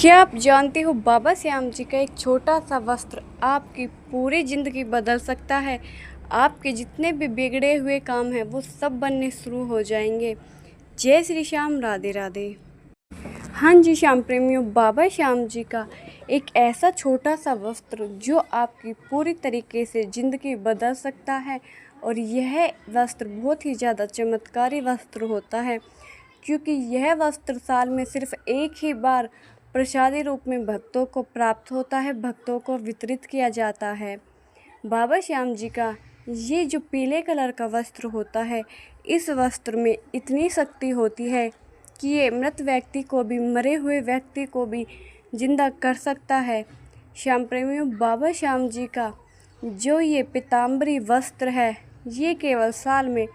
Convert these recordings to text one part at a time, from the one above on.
क्या आप जानते हो बाबा श्याम जी का एक छोटा सा वस्त्र आपकी पूरी ज़िंदगी बदल सकता है। आपके जितने भी बिगड़े हुए काम हैं वो सब बनने शुरू हो जाएंगे। जय श्री श्याम, राधे राधे। हाँ जी श्याम प्रेमियों, बाबा श्याम जी का एक ऐसा छोटा सा वस्त्र जो आपकी पूरी तरीके से ज़िंदगी बदल सकता है। और यह वस्त्र बहुत ही ज़्यादा चमत्कारी वस्त्र होता है, क्योंकि यह वस्त्र साल में सिर्फ एक ही बार प्रसादी रूप में भक्तों को प्राप्त होता है, भक्तों को वितरित किया जाता है। बाबा श्याम जी का ये जो पीले कलर का वस्त्र होता है, इस वस्त्र में इतनी शक्ति होती है कि ये मृत व्यक्ति को भी, मरे हुए व्यक्ति को भी जिंदा कर सकता है। श्याम प्रेमियों, बाबा श्याम जी का जो ये पीताम्बरी वस्त्र है, ये केवल साल में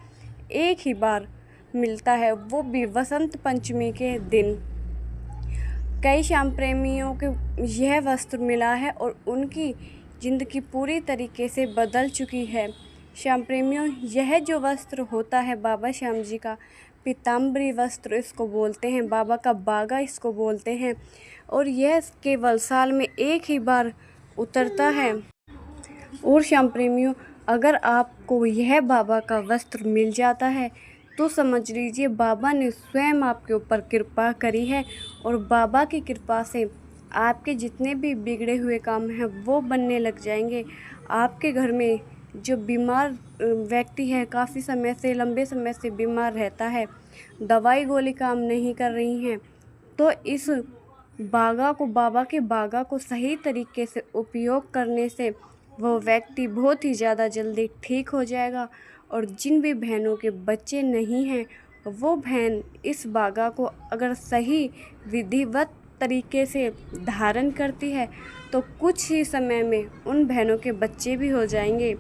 एक ही बार मिलता है, वो भी वसंत पंचमी के दिन। कई श्याम प्रेमियों को यह वस्त्र मिला है और उनकी ज़िंदगी पूरी तरीके से बदल चुकी है। श्याम प्रेमियों, यह जो वस्त्र होता है बाबा श्याम जी का पीताम्बरी वस्त्र इसको बोलते हैं, बाबा का बागा इसको बोलते हैं, और यह केवल साल में एक ही बार उतरता है। और श्याम प्रेमियों, अगर आपको यह बाबा का वस्त्र मिल जाता है तो समझ लीजिए बाबा ने स्वयं आपके ऊपर कृपा करी है। और बाबा की कृपा से आपके जितने भी बिगड़े हुए काम हैं वो बनने लग जाएंगे। आपके घर में जो बीमार व्यक्ति है, काफ़ी समय से, लंबे समय से बीमार रहता है, दवाई गोली काम नहीं कर रही हैं, तो इस बागा को, बाबा के बागा को सही तरीके से उपयोग करने से वो व्यक्ति बहुत ही ज़्यादा जल्दी ठीक हो जाएगा। और जिन भी बहनों के बच्चे नहीं हैं, वो बहन इस बागा को अगर सही विधिवत तरीके से धारण करती है तो कुछ ही समय में उन बहनों के बच्चे भी हो जाएंगे।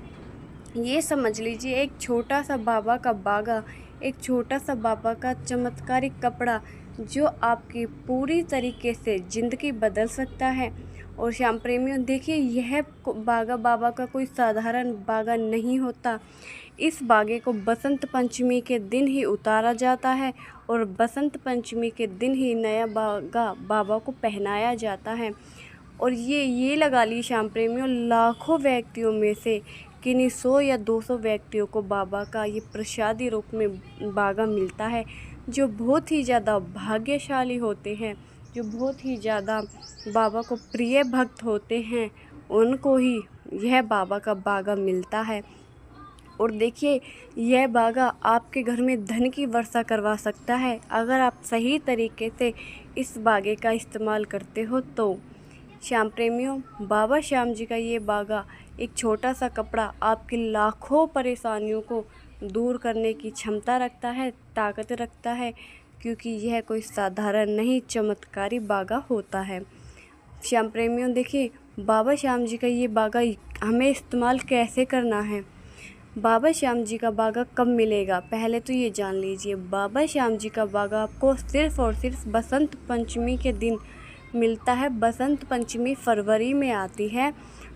ये समझ लीजिए एक छोटा सा बाबा का बागा, एक छोटा सा बाबा का चमत्कारिक कपड़ा जो आपकी पूरी तरीके से ज़िंदगी बदल सकता है। और श्याम प्रेमियों, देखिए यह बागा बाबा का कोई साधारण बागा नहीं होता। इस बागे को बसंत पंचमी के दिन ही उतारा जाता है और बसंत पंचमी के दिन ही नया बागा बाबा को पहनाया जाता है। और ये लगा ली श्याम प्रेमियों, लाखों व्यक्तियों में से किन्हीं 100 या 200 व्यक्तियों को बाबा का ये प्रसादी रूप में बागा मिलता है, जो बहुत ही ज़्यादा भाग्यशाली होते हैं, जो बहुत ही ज़्यादा बाबा को प्रिय भक्त होते हैं, उनको ही यह बाबा का बागा मिलता है। और देखिए, यह बागा आपके घर में धन की वर्षा करवा सकता है अगर आप सही तरीके से इस बागे का इस्तेमाल करते हो तो। श्याम प्रेमियों, बाबा श्याम जी का ये बागा, एक छोटा सा कपड़ा, आपकी लाखों परेशानियों को दूर करने की क्षमता रखता है, ताकत रखता है, क्योंकि यह कोई साधारण नहीं, चमत्कारी बागा होता है। श्याम प्रेमियों, देखिए बाबा श्याम जी का ये बागा हमें इस्तेमाल कैसे करना है। बाबा श्याम जी का बागा कब मिलेगा, पहले तो ये जान लीजिए। बाबा श्याम जी का बागा आपको सिर्फ़ और सिर्फ बसंत पंचमी के दिन मिलता है। बसंत पंचमी फरवरी में आती है।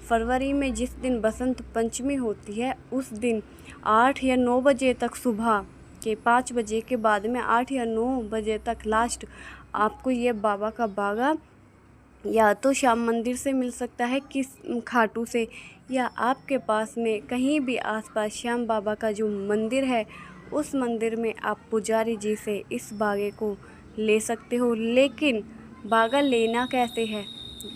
फरवरी में जिस दिन बसंत पंचमी होती है, उस दिन 8 या 9 बजे तक, सुबह के 5 बजे के बाद में 8 या 9 बजे तक लास्ट आपको ये बाबा का बागा या तो श्याम मंदिर से मिल सकता है, किस खाटू से, या आपके पास में कहीं भी आसपास श्याम बाबा का जो मंदिर है, उस मंदिर में आप पुजारी जी से इस बागे को ले सकते हो। लेकिन बागा लेना कैसे है,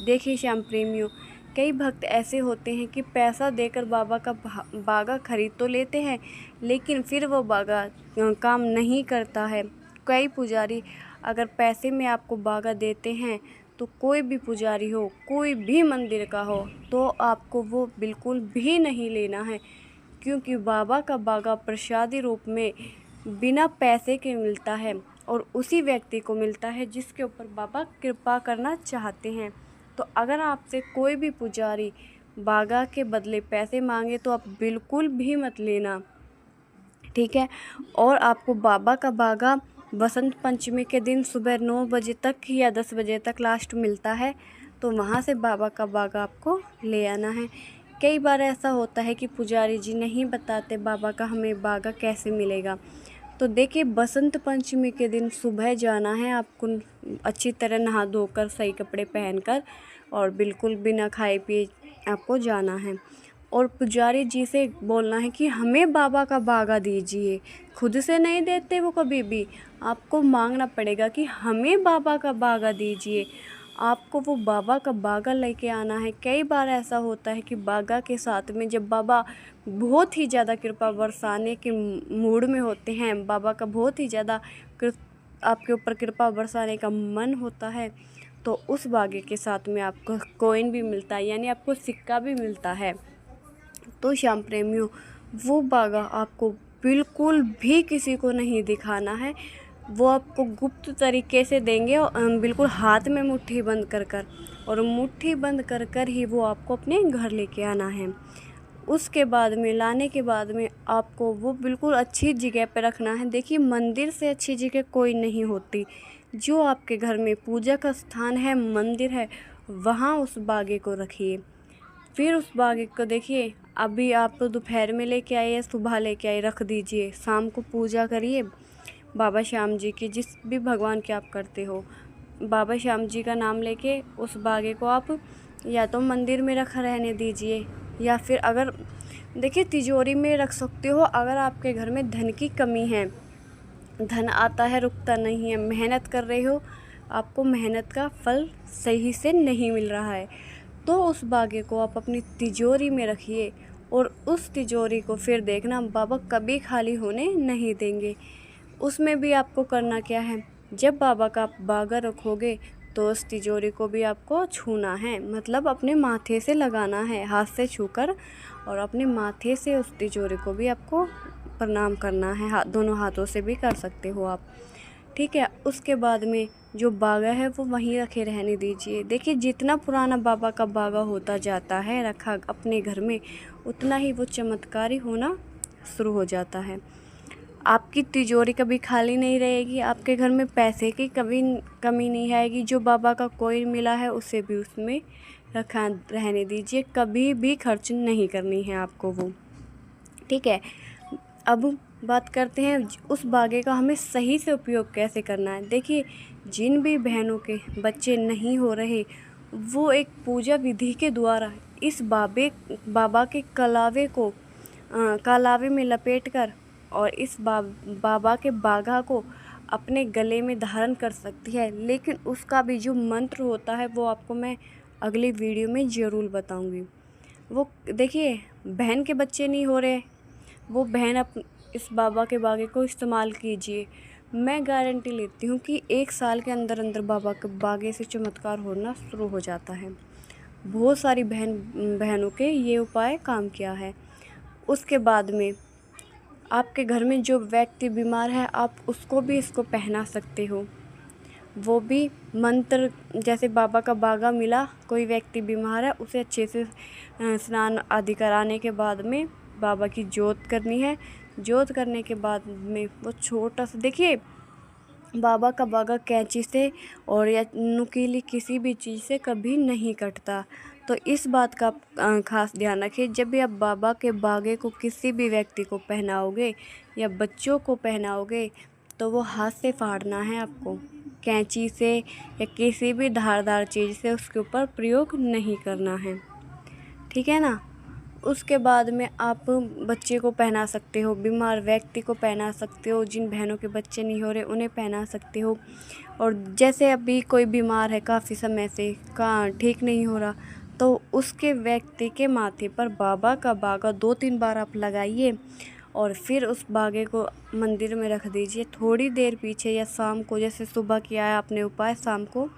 देखिए श्याम प्रेमियों, कई भक्त ऐसे होते हैं कि पैसा देकर बाबा का बागा खरीद तो लेते हैं, लेकिन फिर वो बागा काम नहीं करता है। कई पुजारी अगर पैसे में आपको बागा देते हैं तो कोई भी पुजारी हो, कोई भी मंदिर का हो, तो आपको वो बिल्कुल भी नहीं लेना है, क्योंकि बाबा का बागा प्रसादी रूप में बिना पैसे के मिलता है और उसी व्यक्ति को मिलता है जिसके ऊपर बाबा कृपा करना चाहते हैं। तो अगर आपसे कोई भी पुजारी बागा के बदले पैसे मांगे तो आप बिल्कुल भी मत लेना, ठीक है। और आपको बाबा का बागा बसंत पंचमी के दिन सुबह 9 बजे तक या 10 बजे तक लास्ट मिलता है, तो वहाँ से बाबा का बागा आपको ले आना है। कई बार ऐसा होता है कि पुजारी जी नहीं बताते बाबा का हमें बागा कैसे मिलेगा, तो देखिए बसंत पंचमी के दिन सुबह जाना है आपको, अच्छी तरह नहा धोकर सही कपड़े पहनकर, और बिल्कुल बिना खाए पिए आपको जाना है। और पुजारी जी से बोलना है कि हमें बाबा का बागा दीजिए। खुद से नहीं देते वो कभी भी, आपको मांगना पड़ेगा कि हमें बाबा का बागा दीजिए। आपको वो बाबा का बागा लेके आना है। कई बार ऐसा होता है कि बागा के साथ में जब बाबा बहुत ही ज़्यादा कृपा बरसाने के मूड में होते हैं, बाबा का बहुत ही ज़्यादा आपके ऊपर कृपा बरसाने का मन होता है, तो उस बागे के साथ में आपको कॉइन भी मिलता है, यानी आपको सिक्का भी मिलता है। तो श्याम प्रेमियों, वो बागा आपको बिल्कुल भी किसी को नहीं दिखाना है, वो आपको गुप्त तरीके से देंगे, और बिल्कुल हाथ में मुट्ठी बंद कर कर, और मुट्ठी बंद कर कर ही वो आपको अपने घर लेके आना है। उसके बाद में लाने के बाद में आपको वो बिल्कुल अच्छी जगह पे रखना है। देखिए मंदिर से अच्छी जगह कोई नहीं होती। जो आपके घर में पूजा का स्थान है, मंदिर है, वहाँ उस बागे को रखिए। फिर उस बागे को देखिए, अभी आप दोपहर में लेके आए या सुबह लेके आए, रख दीजिए। शाम को पूजा करिए बाबा श्याम जी की, जिस भी भगवान की आप करते हो, बाबा श्याम जी का नाम लेके उस बागे को आप या तो मंदिर में रखा रहने दीजिए, या फिर अगर देखिए तिजोरी में रख सकते हो। अगर आपके घर में धन की कमी है, धन आता है रुकता नहीं है, मेहनत कर रहे हो, आपको मेहनत का फल सही से नहीं मिल रहा है, तो उस बागे को आप अपनी तिजोरी में रखिए, और उस तिजोरी को फिर देखना बाबा कभी खाली होने नहीं देंगे। उसमें भी आपको करना क्या है, जब बाबा का आप बागा रखोगे तो उस तिजोरी को भी आपको छूना है, मतलब अपने माथे से लगाना है, हाथ से छूकर, और अपने माथे से उस तिजोरी को भी आपको प्रणाम करना है। दोनों हाथों से भी कर सकते हो आप, ठीक है। उसके बाद में जो बागा है वो वहीं रखे रहने दीजिए। देखिए जितना पुराना बाबा का बागा होता जाता है रखा अपने घर में, उतना ही वो चमत्कारी होना शुरू हो जाता है। आपकी तिजोरी कभी खाली नहीं रहेगी, आपके घर में पैसे की कभी कमी नहीं आएगी। जो बाबा का कॉइन मिला है उसे भी उसमें रखा रहने दीजिए, कभी भी खर्च नहीं करनी है आपको वो, ठीक है। अब बात करते हैं उस बागे का हमें सही से उपयोग कैसे करना है। देखिए जिन भी बहनों के बच्चे नहीं हो रहे, वो एक पूजा विधि के द्वारा इस बाबा के कलावे में लपेट कर और इस बाबा के बागा को अपने गले में धारण कर सकती है। लेकिन उसका भी जो मंत्र होता है वो आपको मैं अगली वीडियो में ज़रूर बताऊंगी। वो देखिए बहन के बच्चे नहीं हो रहे, वो बहन इस बाबा के बागे को इस्तेमाल कीजिए। मैं गारंटी लेती हूँ कि 1 साल के अंदर अंदर बाबा के बागे से चमत्कार होना शुरू हो जाता है। बहुत सारी बहनों के ये उपाय काम किया है। उसके बाद में आपके घर में जो व्यक्ति बीमार है, आप उसको भी इसको पहना सकते हो। वो भी मंत्र, जैसे बाबा का बागा मिला, कोई व्यक्ति बीमार है, उसे अच्छे से स्नान आदि कराने के बाद में बाबा की जोत करनी है। जोत करने के बाद में वो छोटा सा, देखिए बाबा का बागा कैंची से और या नुकीली किसी भी चीज़ से कभी नहीं कटता। तो इस बात का आप खास ध्यान रखिए। जब भी आप बाबा के बागे को किसी भी व्यक्ति को पहनाओगे या बच्चों को पहनाओगे, तो वो हाथ से फाड़ना है आपको, कैंची से या किसी भी धारदार चीज़ से उसके ऊपर प्रयोग नहीं करना है, ठीक है ना। उसके बाद में आप बच्चे को पहना सकते हो, बीमार व्यक्ति को पहना सकते हो, जिन बहनों के बच्चे नहीं हो रहे उन्हें पहना सकते हो। और जैसे अभी कोई बीमार है काफ़ी समय से, ठीक नहीं हो रहा, तो उसके व्यक्ति के माथे पर बाबा का बागा 2-3 बार आप लगाइए, और फिर उस बागे को मंदिर में रख दीजिए। थोड़ी देर पीछे या शाम को, जैसे सुबह किया है आपने उपाय, शाम को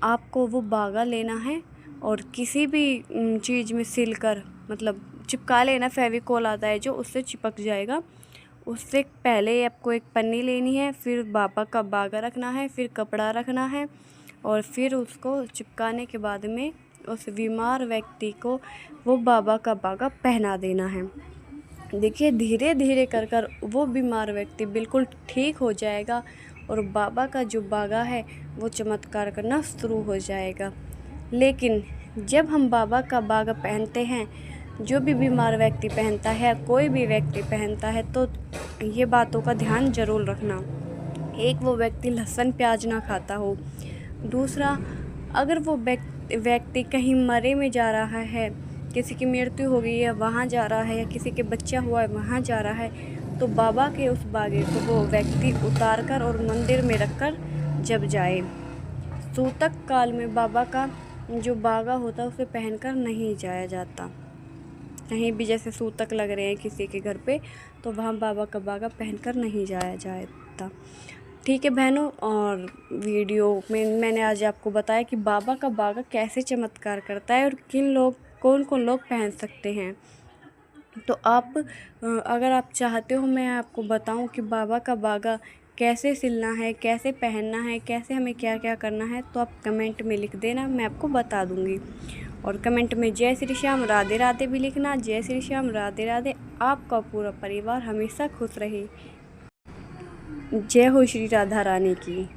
आपको वो बागा लेना है और किसी भी चीज़ में सिल कर, मतलब चिपका लेना। फेविकोल आता है जो, उससे चिपक जाएगा। उससे पहले आपको एक पन्नी लेनी है, फिर बाबा का बागा रखना है, फिर कपड़ा रखना है, और फिर उसको चिपकाने के बाद में उस बीमार व्यक्ति को वो बाबा का बागा पहना देना है। देखिए धीरे धीरे कर कर वो बीमार व्यक्ति बिल्कुल ठीक हो जाएगा, और बाबा का जो बागा है वो चमत्कार करना शुरू हो जाएगा। लेकिन जब हम बाबा का बागा पहनते हैं, जो भी बीमार व्यक्ति पहनता है, कोई भी व्यक्ति पहनता है, तो ये बातों का ध्यान ज़रूर रखना। एक, वो व्यक्ति लहसुन प्याज ना खाता हो। दूसरा, अगर वो व्यक्ति कहीं मरे में जा रहा है, किसी की मृत्यु हो गई है वहाँ जा रहा है, या किसी के बच्चा हुआ है वहाँ जा रहा है, तो बाबा के उस बागे को वो व्यक्ति उतार कर और मंदिर में रख कर जब जाए। सूतक काल में बाबा का जो बागा होता है उसे पहनकर नहीं जाया जाता। कहीं भी जैसे सूतक लग रहे हैं किसी के घर पे, तो वहाँ बाबा का बागा पहनकर नहीं जाया जाता। ठीक है बहनों, और वीडियो में मैंने आज आपको बताया कि बाबा का बागा कैसे चमत्कार करता है और कौन कौन लोग पहन सकते हैं। तो आप अगर आप चाहते हो मैं आपको बताऊं कि बाबा का बागा कैसे सिलना है, कैसे पहनना है, कैसे हमें क्या क्या करना है, तो आप कमेंट में लिख देना, मैं आपको बता दूंगी। और कमेंट में जय श्री श्याम राधे राधे भी लिखना। जय श्री श्याम राधे राधे। आपका पूरा परिवार हमेशा खुश रहे। जय हो श्री राधा रानी की।